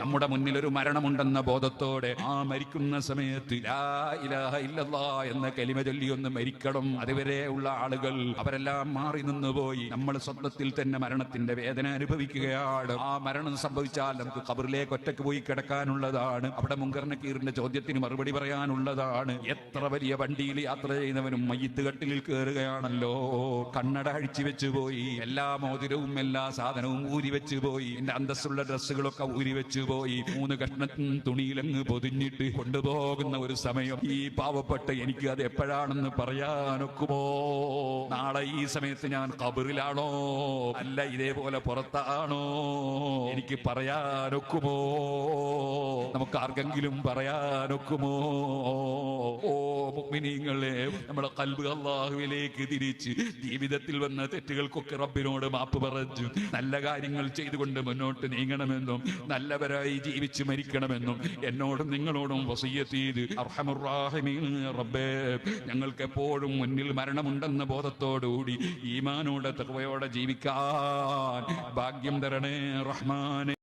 നമ്മുടെ മുന്നിൽ ഒരു മരണമുണ്ടെന്ന ബോധത്തോടെ ആ മരിക്കുന്ന സമയത്ത് ലാ ഇലാഹ ഇല്ലല്ലാഹ് എന്ന കലിമ ചൊല്ലി ഒന്ന് മരിക്കണം. അതുവരെ ഉള്ള ആളുകൾ അവരെല്ലാം മാറി നിന്നുപോയി. നമ്മൾ സ്വന്തത്തിൽ തന്നെ മരണത്തിന്റെ വേദന അനുഭവിക്കുകയാണ്. ആ മരണം സംഭവിച്ചാൽ നമുക്ക് ഖബറിലേക്ക് ഒറ്റയ്ക്ക് പോയി കിടക്കാനുള്ളതാണ്. അവിടെ മുങ്കർ നക്കീറിന്റെ ചോദ്യത്തിന് മറുപടി പറയാനുള്ളതാണ്. എത്ര വലിയ വണ്ടിയിൽ യാത്ര ചെയ്യുന്നവനും മയ്യിത്ത് കട്ടിലിൽ കയറുകയാണല്ലോ. കണ്ണട അഴിച്ചു വെച്ചു പോയി, എല്ലാ മോതിരവും എല്ലാ സാധനവും ഊരി വെച്ചു പോയി, എന്റെ അന്തസ്സുള്ള ഡ്രസ്സുകളൊക്കെ ഊരി വെച്ചു പോയി. 3 കഷ്ണത്തിന് തുണിയിലങ്ങ് പൊതിഞ്ഞിട്ട് കൊണ്ടുപോകുന്ന ഒരു സമയം. ഈ പാവപ്പെട്ട എനിക്ക് അത് എപ്പോഴാണെന്ന് പറയാനൊക്കുമോ? നാളെ ഈ സമയത്ത് ഞാൻ ഖബറിലാണോ അല്ല ഇതേപോലെ പുറത്താണോ? എനിക്ക് പറയാനൊക്കുമോ? നമുക്ക് ആർക്കെങ്കിലും പറയാനൊക്കുമോ? ഓ മുഅ്മിനീങ്ങളെ, നമ്മുടെ ഖൽബ് അല്ലാഹുവിലേക്ക് തിരിച്ച് ജീവിതത്തിൽ വന്ന തെറ്റുകൾക്കൊക്കെ റബ്ബിനോട് മാപ്പ് പറഞ്ഞു നല്ല കാര്യങ്ങൾ ചെയ്തുകൊണ്ട് മുന്നോട്ട് നീങ്ങണമെന്നും നല്ലവരായി ജീവിച്ച് മരിക്കണമെന്നും എന്നോടും നിങ്ങളോടും വസിയ്യത്ത് ചെയ്ത് അർഹമുർ റഹീമീൻ റബ്ബേ, ഞങ്ങൾക്ക് എപ്പോഴും മുന്നിൽ മരണമുണ്ടെന്ന ബോധത്തോടുകൂടി ഈമാനോടെ തഖ്വയോടെ ജീവിക്കാൻ ഭാഗ്യം തരണേ റഹ്മാനേ.